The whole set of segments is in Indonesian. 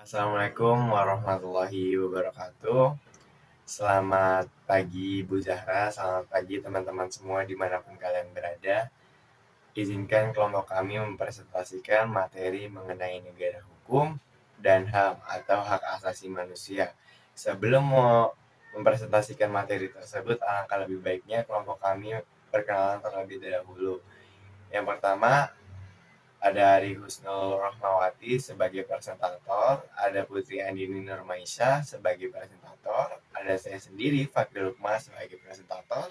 Assalamualaikum warahmatullahi wabarakatuh. Selamat pagi Bu Zahra, selamat pagi teman-teman semua dimanapun kalian berada. Izinkan kelompok kami mempresentasikan materi mengenai negara hukum dan HAM atau hak asasi manusia. Sebelum mau mempresentasikan materi tersebut, alangkah lebih baiknya kelompok kami perkenalan terlebih dahulu. Yang pertama, ada Ari Husnul Rohmawati sebagai presentator, ada Putri Andini Nurmaisha sebagai presentator, ada saya sendiri Fakir Lukma sebagai presentator,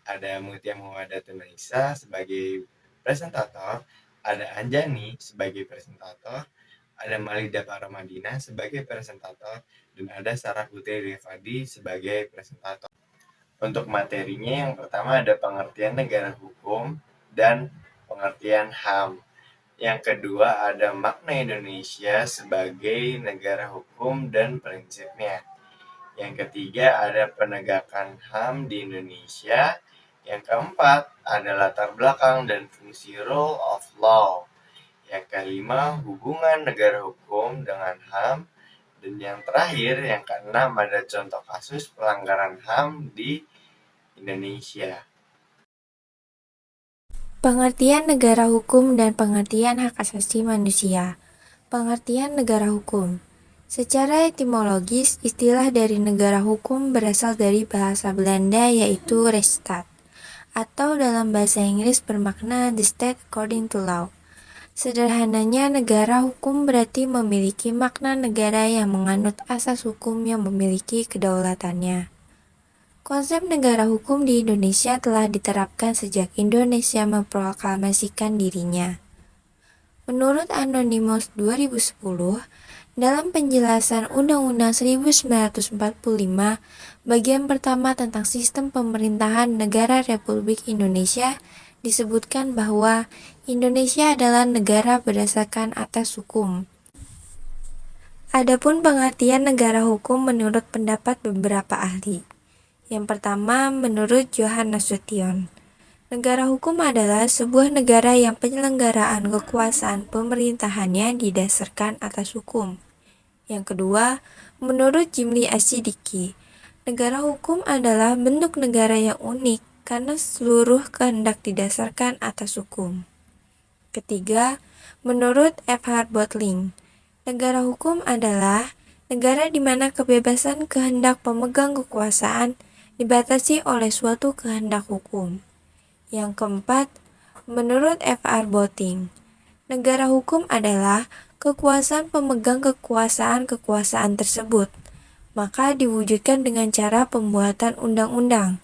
ada Mutia Muhammadatun Naisa sebagai presentator, ada Anjani sebagai presentator, ada Malida Paramadina sebagai presentator, dan ada Sarah Putri Rifadi sebagai presentator. Untuk materinya yang pertama ada pengertian negara hukum dan pengertian HAM. Yang kedua ada makna Indonesia sebagai negara hukum dan prinsipnya. Yang ketiga ada penegakan HAM di Indonesia. Yang keempat ada latar belakang dan fungsi rule of law. Yang kelima hubungan negara hukum dengan HAM. Dan yang terakhir, yang keenam ada contoh kasus pelanggaran HAM di Indonesia. Pengertian negara hukum dan pengertian hak asasi manusia. Pengertian negara hukum. Secara etimologis, istilah dari negara hukum berasal dari bahasa Belanda yaitu rechtsstaat, atau dalam bahasa Inggris bermakna the state according to law. Sederhananya, negara hukum berarti memiliki makna negara yang menganut asas hukum yang memiliki kedaulatannya. Konsep negara hukum di Indonesia telah diterapkan sejak Indonesia memproklamasikan dirinya. Menurut Anonymous 2010, dalam penjelasan Undang-Undang 1945, bagian pertama tentang sistem pemerintahan negara Republik Indonesia disebutkan bahwa Indonesia adalah negara berdasarkan atas hukum. Adapun pengertian negara hukum menurut pendapat beberapa ahli. Yang pertama, menurut Johan Nasution, negara hukum adalah sebuah negara yang penyelenggaraan kekuasaan pemerintahannya didasarkan atas hukum. Yang kedua, menurut Jimli Asidiki, negara hukum adalah bentuk negara yang unik karena seluruh kehendak didasarkan atas hukum. Ketiga, menurut F.H. Botling, negara hukum adalah negara di mana kebebasan kehendak pemegang kekuasaan dibatasi oleh suatu kehendak hukum. Yang keempat, menurut F.R. Boting, negara hukum adalah kekuasaan pemegang kekuasaan tersebut, maka diwujudkan dengan cara pembuatan undang-undang.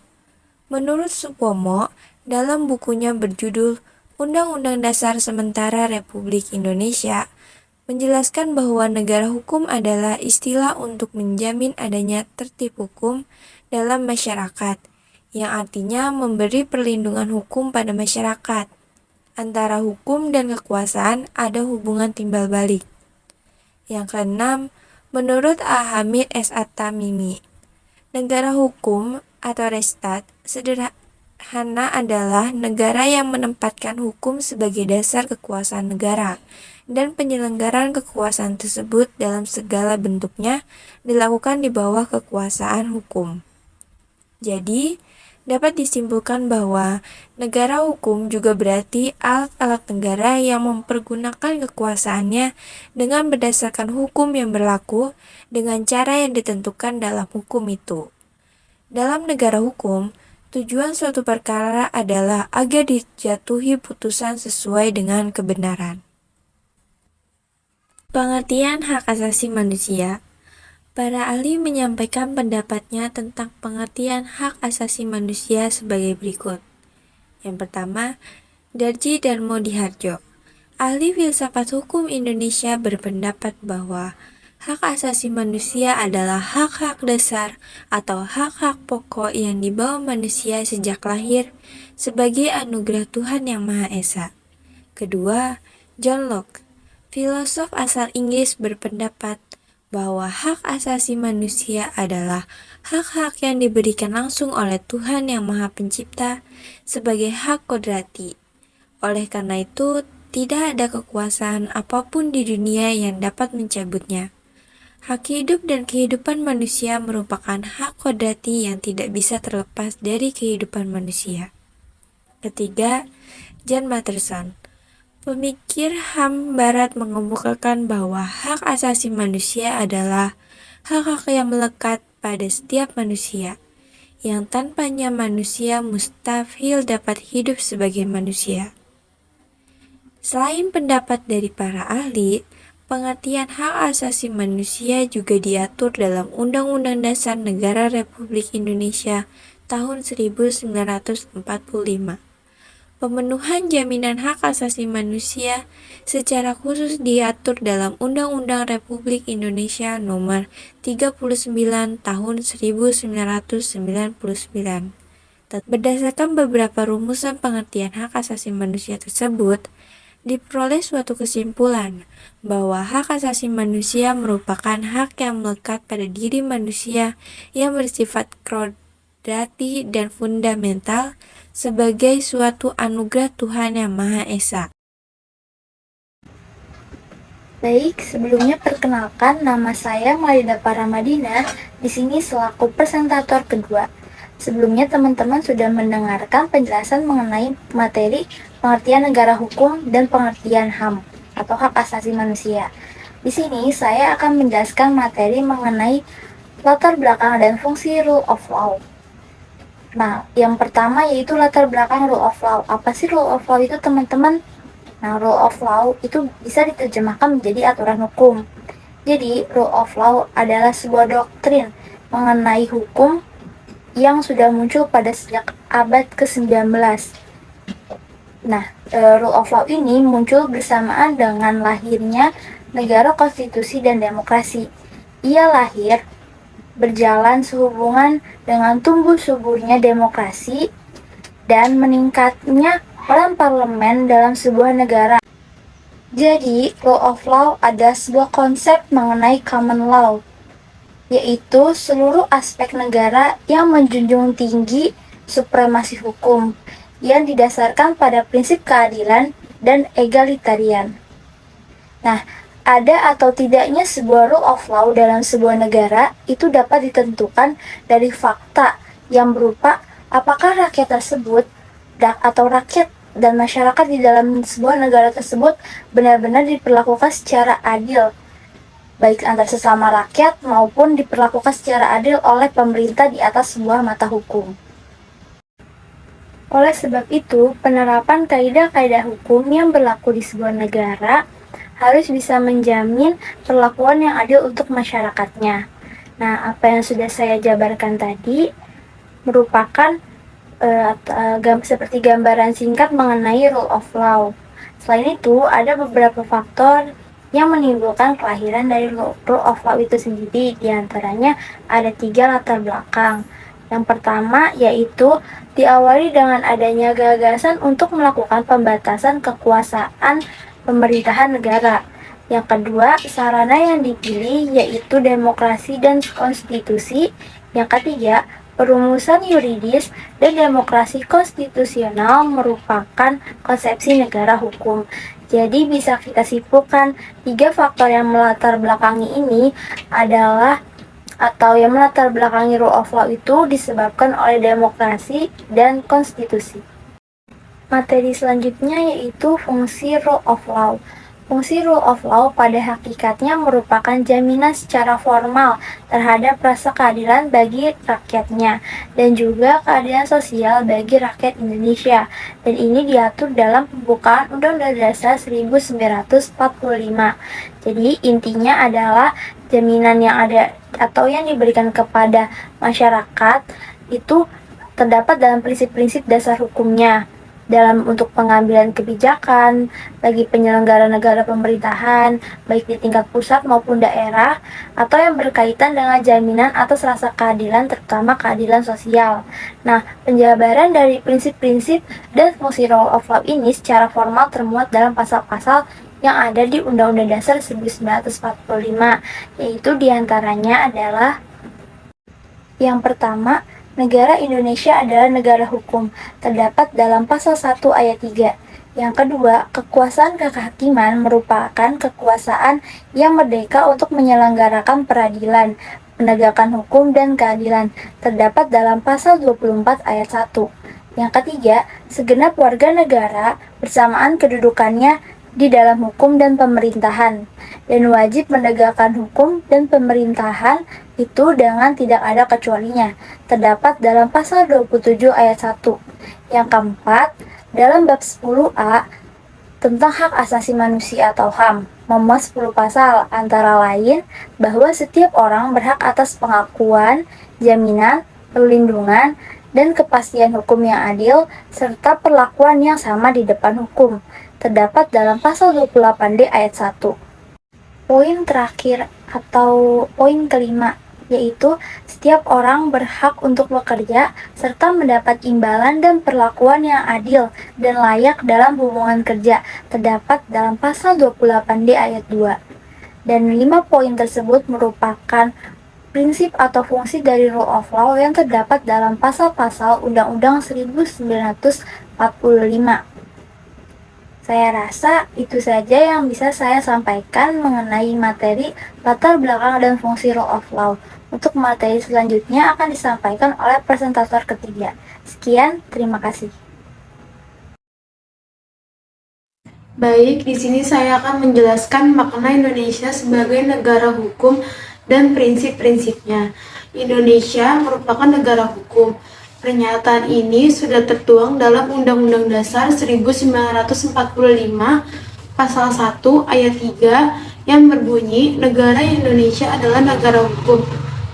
Menurut Supomo, dalam bukunya berjudul Undang-Undang Dasar Sementara Republik Indonesia, menjelaskan bahwa negara hukum adalah istilah untuk menjamin adanya tertib hukum dalam masyarakat, yang artinya memberi perlindungan hukum pada masyarakat. Antara hukum dan kekuasaan ada hubungan timbal balik. Yang keenam, menurut A. Hamid S. At-Tamimi, negara hukum atau rechtsstaat sederhana adalah negara yang menempatkan hukum sebagai dasar kekuasaan negara, dan penyelenggaraan kekuasaan tersebut dalam segala bentuknya dilakukan di bawah kekuasaan hukum. Jadi, dapat disimpulkan bahwa negara hukum juga berarti alat-alat negara yang mempergunakan kekuasaannya dengan berdasarkan hukum yang berlaku dengan cara yang ditentukan dalam hukum itu. Dalam negara hukum, tujuan suatu perkara adalah agar dijatuhi putusan sesuai dengan kebenaran. Pengertian hak asasi manusia. Para ahli menyampaikan pendapatnya tentang pengertian hak asasi manusia sebagai berikut. Yang pertama, Darji Darmo Diharjo, ahli filsafat hukum Indonesia, berpendapat bahwa hak asasi manusia adalah hak-hak dasar atau hak-hak pokok yang dibawa manusia sejak lahir sebagai anugerah Tuhan Yang Maha Esa. Kedua, John Locke, filosof asal Inggris, berpendapat bahwa hak asasi manusia adalah hak-hak yang diberikan langsung oleh Tuhan Yang Maha Pencipta sebagai hak kodrati. Oleh karena itu, tidak ada kekuasaan apapun di dunia yang dapat mencabutnya. Hak hidup dan kehidupan manusia merupakan hak kodratì yang tidak bisa terlepas dari kehidupan manusia. Ketiga, Jan Matterson, pemikir HAM Barat, mengemukakan bahwa hak asasi manusia adalah hak-hak yang melekat pada setiap manusia, yang tanpanya manusia mustahil dapat hidup sebagai manusia. Selain pendapat dari para ahli, pengertian hak asasi manusia juga diatur dalam Undang-Undang Dasar Negara Republik Indonesia tahun 1945. Pemenuhan jaminan hak asasi manusia secara khusus diatur dalam Undang-Undang Republik Indonesia Nomor 39 Tahun 1999. Berdasarkan beberapa rumusan pengertian hak asasi manusia tersebut, diperoleh suatu kesimpulan bahwa hak asasi manusia merupakan hak yang melekat pada diri manusia yang bersifat kodratì dan fundamental sebagai suatu anugerah Tuhan Yang Maha Esa. Baik, sebelumnya perkenalkan, nama saya Maida Paramadina, di sini selaku presentator kedua. Sebelumnya teman-teman sudah mendengarkan penjelasan mengenai materi pengertian negara hukum dan pengertian HAM atau hak asasi manusia. Di sini saya akan menjelaskan materi mengenai latar belakang dan fungsi rule of law. Nah, yang pertama yaitu latar belakang rule of law. Apa sih rule of law itu, teman-teman? Nah, rule of law itu bisa diterjemahkan menjadi aturan hukum. Jadi, rule of law adalah sebuah doktrin mengenai hukum yang sudah muncul pada sejak abad ke-19. Nah, rule of law ini muncul bersamaan dengan lahirnya negara konstitusi dan demokrasi. Ia lahir berjalan sehubungan dengan tumbuh suburnya demokrasi dan meningkatnya peran parlemen dalam sebuah negara. Jadi, rule of law adalah sebuah konsep mengenai common law, yaitu seluruh aspek negara yang menjunjung tinggi supremasi hukum yang didasarkan pada prinsip keadilan dan egalitarian. Nah, ada atau tidaknya sebuah rule of law dalam sebuah negara itu dapat ditentukan dari fakta yang berupa apakah rakyat tersebut atau rakyat dan masyarakat di dalam sebuah negara tersebut benar-benar diperlakukan secara adil, baik antar sesama rakyat maupun diperlakukan secara adil oleh pemerintah di atas sebuah mata hukum. Oleh sebab itu, penerapan kaidah-kaidah hukum yang berlaku di sebuah negara harus bisa menjamin perlakuan yang adil untuk masyarakatnya. Nah, apa yang sudah saya jabarkan tadi merupakan seperti gambaran singkat mengenai rule of law. Selain itu, ada beberapa faktor yang menimbulkan kelahiran dari rule of law itu sendiri. Di antaranya ada 3 latar belakang. Yang pertama yaitu diawali dengan adanya gagasan untuk melakukan pembatasan kekuasaan pemerintahan negara. Yang kedua, sarana yang dipilih yaitu demokrasi dan konstitusi. Yang ketiga, perumusan yuridis dan demokrasi konstitusional merupakan konsepsi negara hukum. Jadi bisa kita simpulkan 3 faktor yang melatar belakangi ini adalah atau yang melatar belakangi rule of law itu disebabkan oleh demokrasi dan konstitusi. Materi selanjutnya yaitu fungsi rule of law. Fungsi rule of law pada hakikatnya merupakan jaminan secara formal terhadap rasa keadilan bagi rakyatnya dan juga keadilan sosial bagi rakyat Indonesia. Dan ini diatur dalam pembukaan Undang-Undang Dasar 1945. Jadi intinya adalah jaminan yang ada atau yang diberikan kepada masyarakat itu terdapat dalam prinsip-prinsip dasar hukumnya dalam untuk pengambilan kebijakan bagi penyelenggara negara pemerintahan, baik di tingkat pusat maupun daerah, atau yang berkaitan dengan jaminan atas rasa keadilan, terutama keadilan sosial. Nah, penjabaran dari prinsip-prinsip dan fungsi rule of law ini secara formal termuat dalam pasal-pasal yang ada di Undang-Undang Dasar 1945, yaitu diantaranya adalah yang pertama, negara Indonesia adalah negara hukum, terdapat dalam pasal 1 ayat 3. Yang kedua, kekuasaan kehakiman merupakan kekuasaan yang merdeka untuk menyelenggarakan peradilan, penegakan hukum, dan keadilan, terdapat dalam pasal 24 ayat 1. Yang ketiga, segenap warga negara bersamaan kedudukannya di dalam hukum dan pemerintahan, dan wajib menegakkan hukum dan pemerintahan itu dengan tidak ada kecualinya, terdapat dalam pasal 27 ayat 1. Yang keempat, dalam bab 10A tentang hak asasi manusia atau HAM, memuat 10 pasal, antara lain bahwa setiap orang berhak atas pengakuan, jaminan, perlindungan, dan kepastian hukum yang adil, serta perlakuan yang sama di depan hukum, terdapat dalam pasal 28D ayat 1. Poin terakhir atau poin kelima, yaitu setiap orang berhak untuk bekerja serta mendapat imbalan dan perlakuan yang adil dan layak dalam hubungan kerja, terdapat dalam pasal 28D ayat 2. Dan 5 poin tersebut merupakan prinsip atau fungsi dari rule of law yang terdapat dalam pasal-pasal Undang-Undang 1945. Saya rasa itu saja yang bisa saya sampaikan mengenai materi latar belakang dan fungsi rule of law. Untuk materi selanjutnya akan disampaikan oleh presentator ketiga. Sekian, terima kasih. Baik, di sini saya akan menjelaskan makna Indonesia sebagai negara hukum dan prinsip-prinsipnya. Indonesia merupakan negara hukum. Pernyataan ini sudah tertuang dalam Undang-Undang Dasar 1945 Pasal 1 Ayat 3 yang berbunyi, Negara Indonesia adalah negara hukum.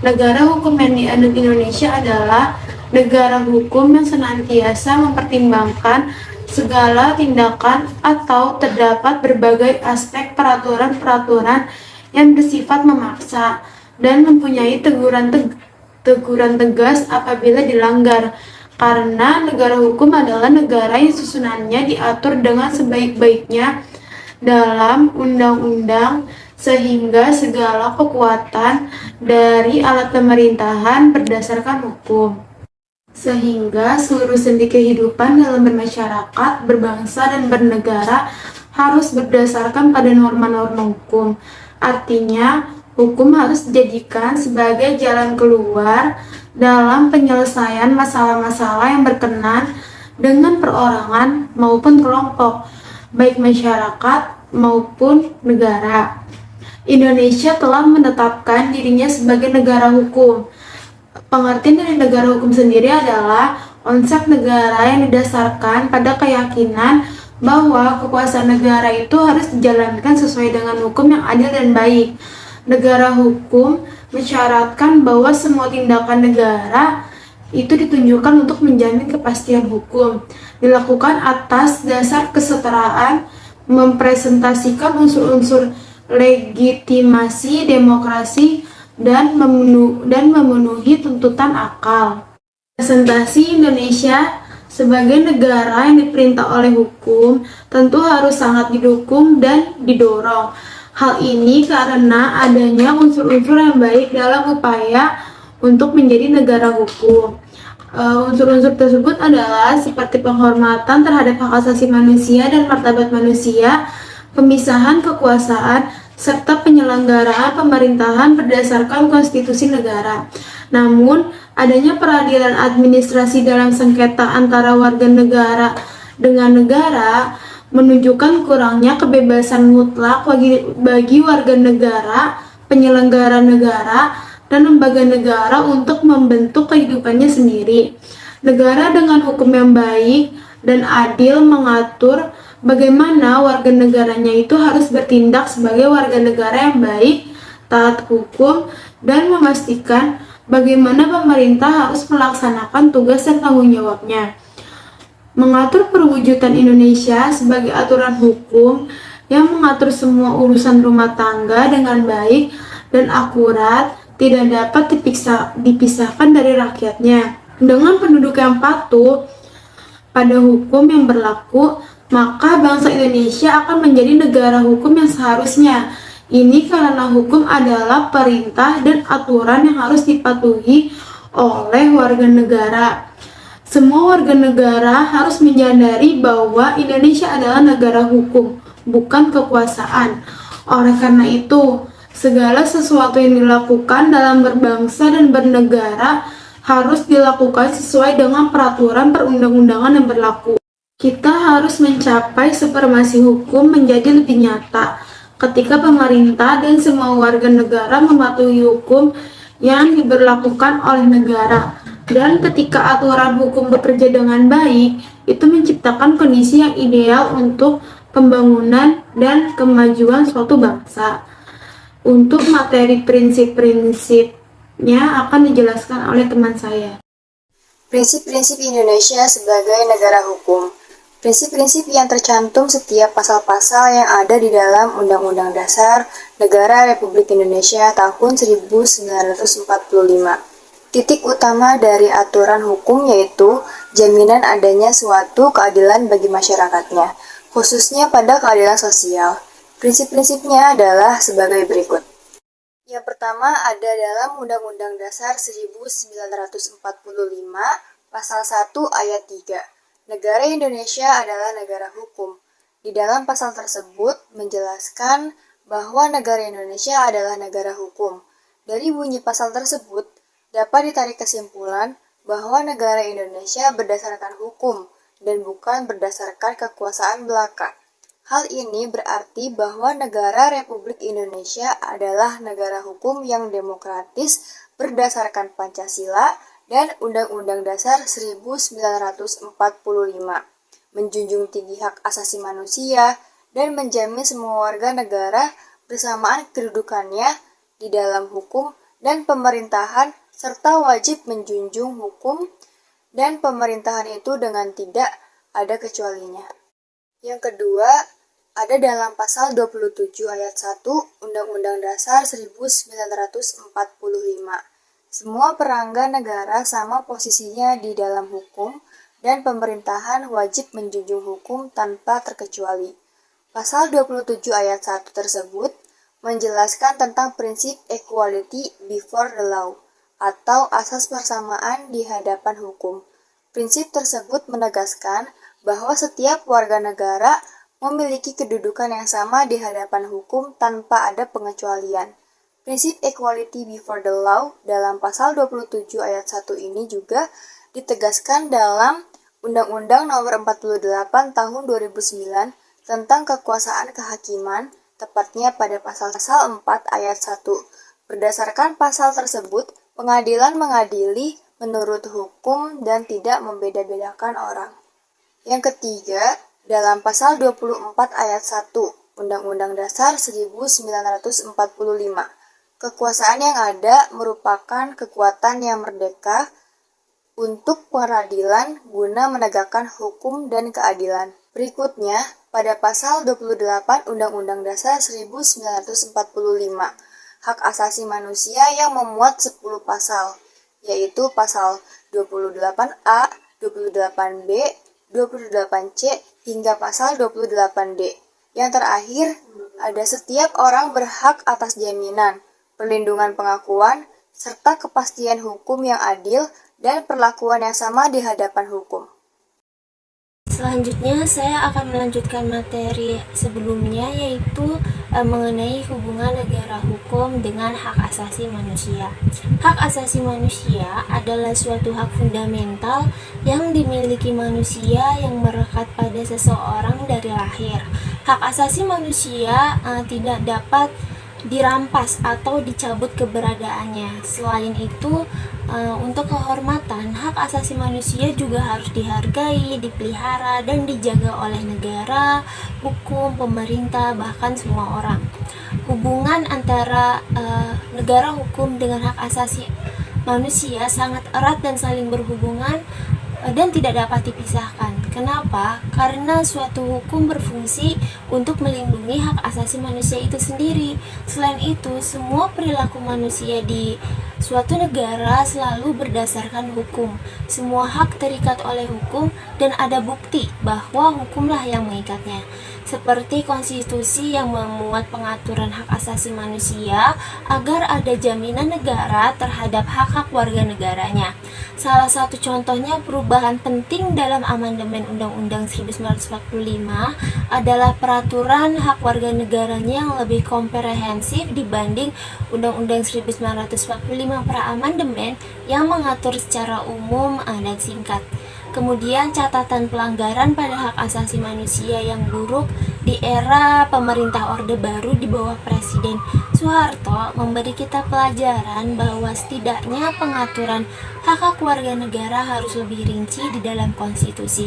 Negara hukum yang dianut Indonesia adalah negara hukum yang senantiasa mempertimbangkan segala tindakan atau terdapat berbagai aspek peraturan-peraturan yang bersifat memaksa dan mempunyai teguran tegas apabila dilanggar, karena negara hukum adalah negara yang susunannya diatur dengan sebaik-baiknya dalam undang-undang, sehingga segala kekuatan dari alat pemerintahan berdasarkan hukum, sehingga seluruh sendi kehidupan dalam bermasyarakat, berbangsa, dan bernegara harus berdasarkan pada norma-norma hukum. Artinya, hukum harus dijadikan sebagai jalan keluar dalam penyelesaian masalah-masalah yang berkenan dengan perorangan maupun kelompok, baik masyarakat maupun negara. Indonesia telah menetapkan dirinya sebagai negara hukum. Pengertian dari negara hukum sendiri adalah konsep negara yang didasarkan pada keyakinan bahwa kekuasaan negara itu harus dijalankan sesuai dengan hukum yang adil dan baik. Negara hukum mensyaratkan bahwa semua tindakan negara itu ditunjukkan untuk menjamin kepastian hukum, dilakukan atas dasar kesetaraan, mempresentasikan unsur-unsur legitimasi demokrasi, dan memenuhi tuntutan akal. Representasi Indonesia sebagai negara yang diperintah oleh hukum tentu harus sangat didukung dan didorong. Hal ini karena adanya unsur-unsur yang baik dalam upaya untuk menjadi negara hukum. Unsur-unsur tersebut adalah seperti penghormatan terhadap hak asasi manusia dan martabat manusia, pemisahan kekuasaan, serta penyelenggaraan pemerintahan berdasarkan konstitusi negara. Namun, adanya peradilan administrasi dalam sengketa antara warga negara dengan negara menunjukkan kurangnya kebebasan mutlak bagi warga negara, penyelenggara negara, dan lembaga negara untuk membentuk kehidupannya sendiri. Negara dengan hukum yang baik dan adil mengatur bagaimana warga negaranya itu harus bertindak sebagai warga negara yang baik, taat hukum, dan memastikan bagaimana pemerintah harus melaksanakan tugas dan tanggung jawabnya. Mengatur perwujudan Indonesia sebagai aturan hukum yang mengatur semua urusan rumah tangga dengan baik dan akurat tidak dapat dipisahkan dari rakyatnya. Dengan penduduk yang patuh pada hukum yang berlaku, maka bangsa Indonesia akan menjadi negara hukum yang seharusnya. Ini karena hukum adalah perintah dan aturan yang harus dipatuhi oleh warga negara. Semua warga negara harus menyadari bahwa Indonesia adalah negara hukum, bukan kekuasaan. Oleh karena itu, segala sesuatu yang dilakukan dalam berbangsa dan bernegara harus dilakukan sesuai dengan peraturan perundang-undangan yang berlaku. Kita harus mencapai supremasi hukum menjadi lebih nyata ketika pemerintah dan semua warga negara mematuhi hukum yang diberlakukan oleh negara. Dan ketika aturan hukum bekerja dengan baik, itu menciptakan kondisi yang ideal untuk pembangunan dan kemajuan suatu bangsa. Untuk materi prinsip-prinsipnya akan dijelaskan oleh teman saya. Prinsip-prinsip Indonesia sebagai negara hukum. Prinsip-prinsip yang tercantum setiap pasal-pasal yang ada di dalam Undang-Undang Dasar Negara Republik Indonesia tahun 1945. Titik utama dari aturan hukum yaitu jaminan adanya suatu keadilan bagi masyarakatnya, khususnya pada keadilan sosial. Prinsip-prinsipnya adalah sebagai berikut. Yang pertama ada dalam Undang-Undang Dasar 1945, Pasal 1 Ayat 3. Negara Indonesia adalah negara hukum. Di dalam pasal tersebut menjelaskan bahwa negara Indonesia adalah negara hukum. Dari bunyi pasal tersebut, dapat ditarik kesimpulan bahwa negara Indonesia berdasarkan hukum dan bukan berdasarkan kekuasaan belaka. Hal ini berarti bahwa negara Republik Indonesia adalah negara hukum yang demokratis berdasarkan Pancasila dan Undang-Undang Dasar 1945, menjunjung tinggi hak asasi manusia dan menjamin semua warga negara bersamaan kedudukannya di dalam hukum dan pemerintahan serta wajib menjunjung hukum dan pemerintahan itu dengan tidak ada kecualinya. Yang kedua, ada dalam pasal 27 ayat 1 Undang-Undang Dasar 1945. Semua perangga negara sama posisinya di dalam hukum dan pemerintahan wajib menjunjung hukum tanpa terkecuali. Pasal 27 ayat 1 tersebut menjelaskan tentang prinsip equality before the law, atau asas persamaan di hadapan hukum. Prinsip tersebut menegaskan bahwa setiap warga negara memiliki kedudukan yang sama di hadapan hukum tanpa ada pengecualian. Prinsip equality before the law dalam pasal 27 ayat 1 ini juga ditegaskan dalam Undang-Undang Nomor 48 Tahun 2009 tentang kekuasaan kehakiman, tepatnya pada pasal 4 ayat 1. Berdasarkan pasal tersebut, pengadilan mengadili menurut hukum dan tidak membeda-bedakan orang. Yang ketiga, dalam pasal 24 ayat 1 Undang-Undang Dasar 1945, kekuasaan yang ada merupakan kekuatan yang merdeka untuk peradilan guna menegakkan hukum dan keadilan. Berikutnya, pada pasal 28 Undang-Undang Dasar 1945, hak asasi manusia yang memuat 10 pasal, yaitu pasal 28A, 28B, 28C, hingga pasal 28D. Yang terakhir, ada setiap orang berhak atas jaminan, perlindungan pengakuan, serta kepastian hukum yang adil dan perlakuan yang sama di hadapan hukum. Selanjutnya, saya akan melanjutkan materi sebelumnya, yaitu mengenai hubungan negara hukum dengan hak asasi manusia. Hak asasi manusia adalah suatu hak fundamental yang dimiliki manusia yang melekat pada seseorang dari lahir. Hak asasi manusia tidak dapat dirampas atau dicabut keberadaannya. Selain itu, untuk kehormatan, hak asasi manusia juga harus dihargai, dipelihara, dan dijaga oleh negara, hukum, pemerintah, bahkan semua orang. Hubungan antara negara hukum dengan hak asasi manusia sangat erat dan saling berhubungan dan tidak dapat dipisahkan. Kenapa? Karena suatu hukum berfungsi untuk melindungi hak asasi manusia itu sendiri. Selain itu, semua perilaku manusia di suatu negara selalu berdasarkan hukum. Semua hak terikat oleh hukum dan ada bukti bahwa hukumlah yang mengikatnya. seperti konstitusi yang memuat pengaturan hak asasi manusia agar ada jaminan negara terhadap hak-hak warga negaranya. Salah satu contohnya perubahan penting dalam amandemen Undang-Undang 1945 adalah peraturan hak warga negaranya yang lebih komprehensif dibanding Undang-Undang 1945 pra-amandemen yang mengatur secara umum dan singkat. Kemudian catatan pelanggaran pada hak asasi manusia yang buruk di era pemerintah Orde Baru di bawah Presiden Soeharto memberi kita pelajaran bahwa setidaknya pengaturan hak-hak warga negara harus lebih rinci di dalam konstitusi.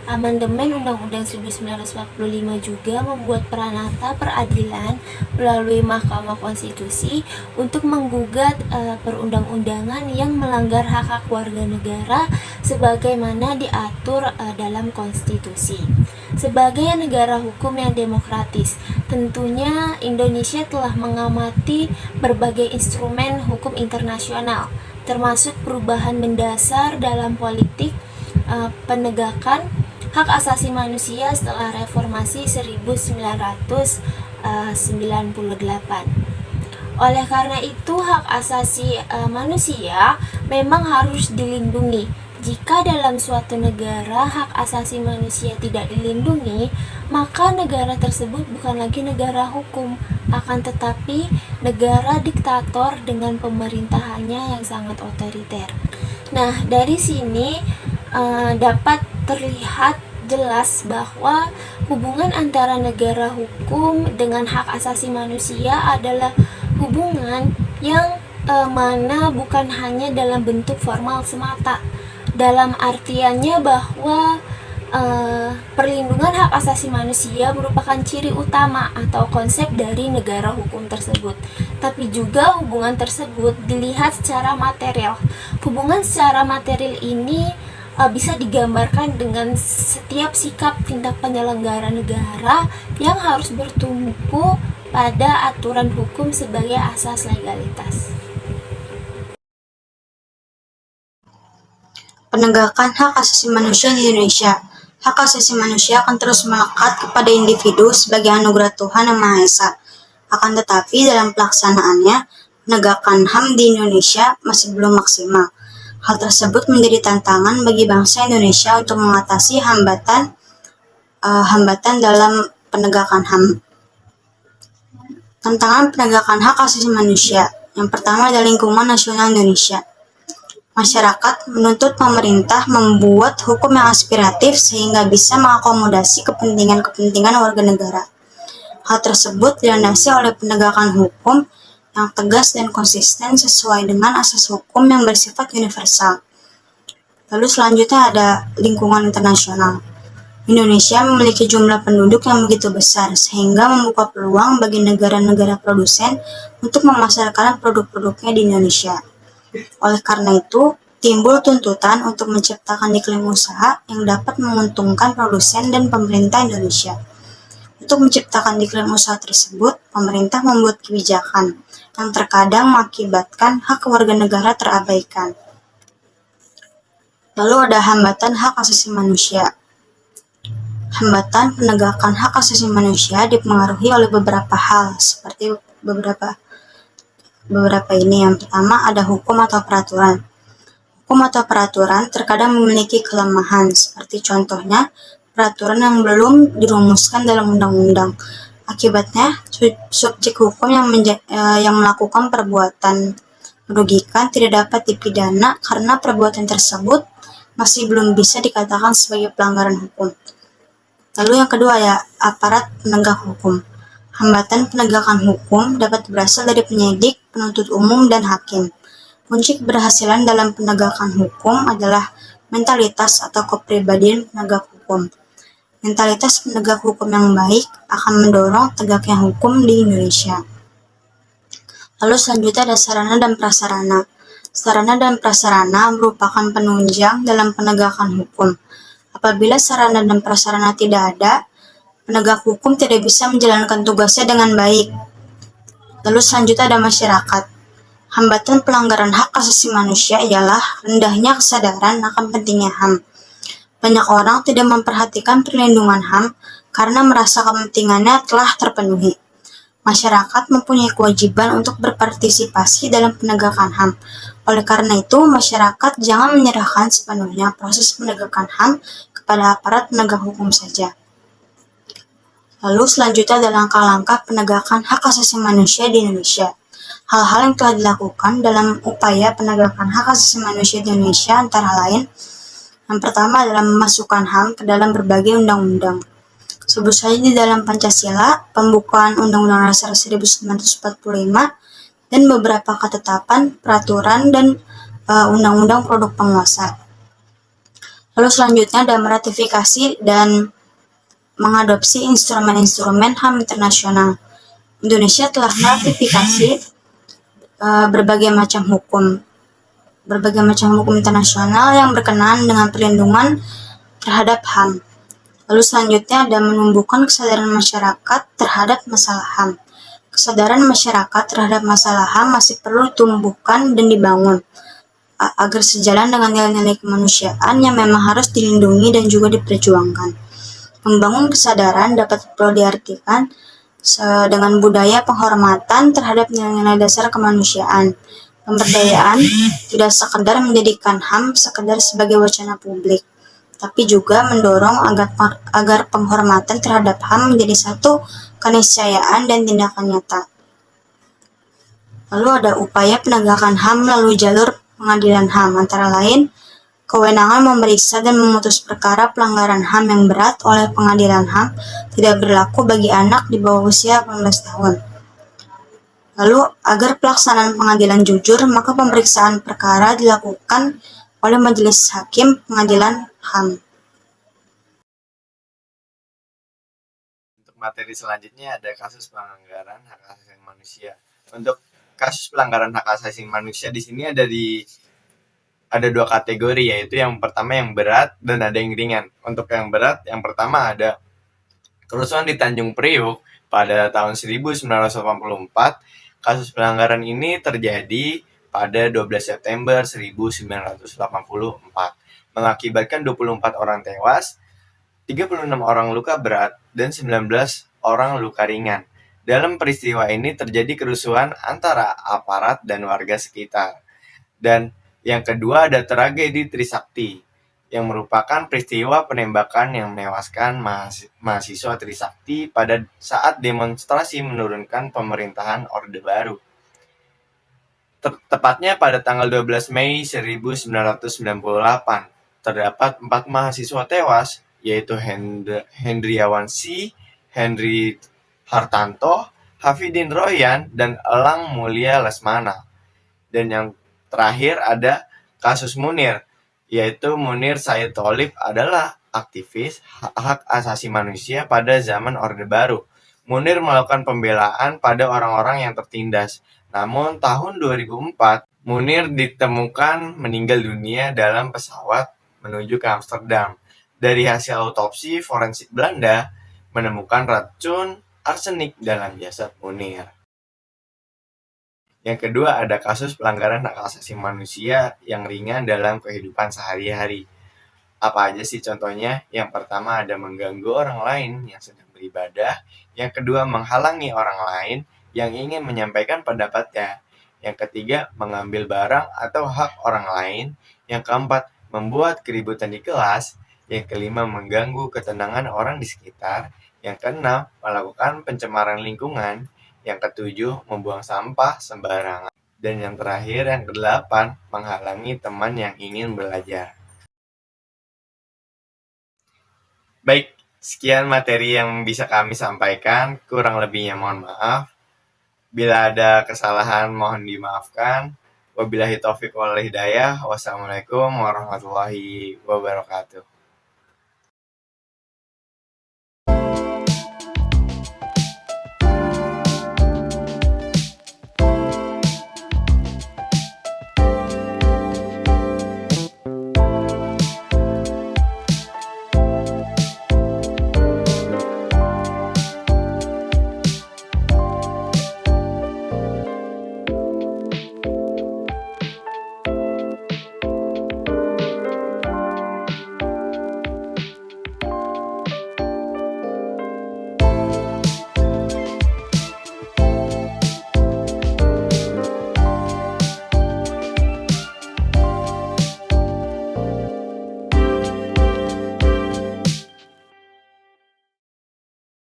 Amandemen Undang-Undang 1945 juga membuat peranata peradilan melalui Mahkamah Konstitusi untuk menggugat perundang-undangan yang melanggar hak-hak warga negara sebagaimana diatur dalam konstitusi. Sebagai negara hukum yang demokratis, tentunya Indonesia telah mengamati berbagai instrumen hukum internasional, termasuk perubahan mendasar dalam politik penegakan hak asasi manusia setelah reformasi 1998. Oleh karena itu, hak asasi manusia memang harus dilindungi. Jika dalam suatu negara hak asasi manusia tidak dilindungi, maka negara tersebut bukan lagi negara hukum, akan tetapi negara diktator dengan pemerintahannya yang sangat otoriter. Nah, dari sini dapat terlihat jelas bahwa hubungan antara negara hukum dengan hak asasi manusia adalah hubungan yang mana bukan hanya dalam bentuk formal semata, dalam artiannya bahwa perlindungan hak asasi manusia merupakan ciri utama atau konsep dari negara hukum tersebut. Tapi juga hubungan tersebut dilihat secara material. Hubungan secara material ini bisa digambarkan dengan setiap sikap tindak penyelenggara negara yang harus bertumpu pada aturan hukum sebagai asas legalitas. Penegakan hak asasi manusia di Indonesia. Hak asasi manusia akan terus melekat kepada individu sebagai anugerah Tuhan Yang Maha Esa. Akan tetapi dalam pelaksanaannya, penegakan HAM di Indonesia masih belum maksimal. Hal tersebut menjadi tantangan bagi bangsa Indonesia untuk mengatasi hambatan dalam penegakan HAM. Tantangan penegakan hak asasi manusia. Yang pertama adalah lingkungan nasional Indonesia. Masyarakat menuntut pemerintah membuat hukum yang aspiratif sehingga bisa mengakomodasi kepentingan-kepentingan warga negara. Hal tersebut dilandasi oleh penegakan hukum yang tegas dan konsisten sesuai dengan asas hukum yang bersifat universal. Lalu selanjutnya ada lingkungan internasional. Indonesia memiliki jumlah penduduk yang begitu besar sehingga membuka peluang bagi negara-negara produsen untuk memasarkan produk-produknya di Indonesia. Oleh karena itu, timbul tuntutan untuk menciptakan iklim usaha yang dapat menguntungkan produsen dan pemerintah Indonesia. Untuk menciptakan iklim usaha tersebut, pemerintah membuat kebijakan yang terkadang mengakibatkan hak warga negara terabaikan. Lalu ada hambatan hak asasi manusia. Hambatan penegakan hak asasi manusia dipengaruhi oleh beberapa hal, seperti beberapa ini. Yang pertama ada hukum atau peraturan. Hukum atau peraturan terkadang memiliki kelemahan, seperti contohnya peraturan yang belum dirumuskan dalam undang-undang. Akibatnya, subjek hukum yang melakukan perbuatan merugikan tidak dapat dipidana karena perbuatan tersebut masih belum bisa dikatakan sebagai pelanggaran hukum. Lalu yang kedua ya, aparat penegak hukum. Hambatan penegakan hukum dapat berasal dari penyidik, penuntut umum, dan hakim. Kunci keberhasilan dalam penegakan hukum adalah mentalitas atau kepribadian penegak hukum. Mentalitas penegak hukum yang baik akan mendorong tegaknya hukum di Indonesia. Lalu selanjutnya ada sarana dan prasarana. Sarana dan prasarana merupakan penunjang dalam penegakan hukum. Apabila sarana dan prasarana tidak ada, penegak hukum tidak bisa menjalankan tugasnya dengan baik. Lalu selanjutnya ada masyarakat. Hambatan pelanggaran hak asasi manusia ialah rendahnya kesadaran akan pentingnya HAM. Banyak orang tidak memperhatikan perlindungan HAM karena merasa kepentingannya telah terpenuhi. Masyarakat mempunyai kewajiban untuk berpartisipasi dalam penegakan HAM. Oleh karena itu, masyarakat jangan menyerahkan sepenuhnya proses penegakan HAM kepada aparat penegak hukum saja. Lalu selanjutnya ada langkah-langkah penegakan hak asasi manusia di Indonesia. Hal-hal yang telah dilakukan dalam upaya penegakan hak asasi manusia di Indonesia antara lain, yang pertama adalah memasukkan HAM ke dalam berbagai undang-undang. Sebut saja di dalam Pancasila, pembukaan Undang-Undang Dasar 1945, dan beberapa ketetapan, peraturan, dan undang-undang produk penguasa. Lalu selanjutnya ada meratifikasi dan mengadopsi instrumen-instrumen HAM internasional. Indonesia telah meratifikasi berbagai macam hukum internasional yang berkenaan dengan perlindungan terhadap HAM. Lalu selanjutnya ada menumbuhkan kesadaran masyarakat terhadap masalah HAM. Kesadaran masyarakat terhadap masalah HAM masih perlu ditumbuhkan dan dibangun agar sejalan dengan nilai-nilai kemanusiaan yang memang harus dilindungi dan juga diperjuangkan. Membangun kesadaran dapat perlu diartikan dengan budaya penghormatan terhadap nilai-nilai dasar kemanusiaan. Pemberdayaan tidak sekedar menjadikan HAM sekedar sebagai wacana publik, tapi juga mendorong agar penghormatan terhadap HAM menjadi satu keniscayaan dan tindakan nyata. Lalu ada upaya penegakan HAM melalui jalur pengadilan HAM, antara lain kewenangan memeriksa dan memutus perkara pelanggaran HAM yang berat oleh pengadilan HAM tidak berlaku bagi anak di bawah usia 18 tahun. Lalu, agar pelaksanaan pengadilan jujur, maka pemeriksaan perkara dilakukan oleh majelis hakim pengadilan HAM. Untuk materi selanjutnya ada kasus pelanggaran hak asasi manusia. Untuk kasus pelanggaran hak asasi manusia di sini ada dua kategori, yaitu yang pertama yang berat dan ada yang ringan. Untuk yang berat, yang pertama ada kerusuhan di Tanjung Priuk pada tahun 1984. Kasus pelanggaran ini terjadi pada 12 September 1984, mengakibatkan 24 orang tewas, 36 orang luka berat, dan 19 orang luka ringan. Dalam peristiwa ini terjadi kerusuhan antara aparat dan warga sekitar. Dan yang kedua ada tragedi Trisakti, yang merupakan peristiwa penembakan yang menewaskan mahasiswa Trisakti pada saat demonstrasi menurunkan pemerintahan Orde Baru. Tepatnya pada tanggal 12 Mei 1998, terdapat 4 mahasiswa tewas, yaitu Hendriawan C, Henry Hartanto, Hafidin Royan, dan Elang Mulia Lesmana. Dan yang terakhir ada kasus Munir, yaitu Munir Said Tholib adalah aktivis hak asasi manusia pada zaman Orde Baru. Munir melakukan pembelaan pada orang-orang yang tertindas. Namun tahun 2004, Munir ditemukan meninggal dunia dalam pesawat menuju ke Amsterdam. Dari hasil autopsi forensik Belanda menemukan racun arsenik dalam jasad Munir. Yang kedua ada kasus pelanggaran hak asasi manusia yang ringan dalam kehidupan sehari-hari. Apa aja sih contohnya? Yang pertama ada mengganggu orang lain yang sedang beribadah. Yang kedua menghalangi orang lain yang ingin menyampaikan pendapatnya. Yang ketiga mengambil barang atau hak orang lain. Yang keempat membuat keributan di kelas. Yang kelima mengganggu ketenangan orang di sekitar. Yang keenam melakukan pencemaran lingkungan. Yang ketujuh, membuang sampah sembarangan. Dan yang terakhir, yang kedelapan, menghalangi teman yang ingin belajar. Baik, sekian materi yang bisa kami sampaikan. Kurang lebihnya mohon maaf. Bila ada kesalahan, mohon dimaafkan. Wabillahi taufiq wal hidayah. Wassalamualaikum warahmatullahi wabarakatuh.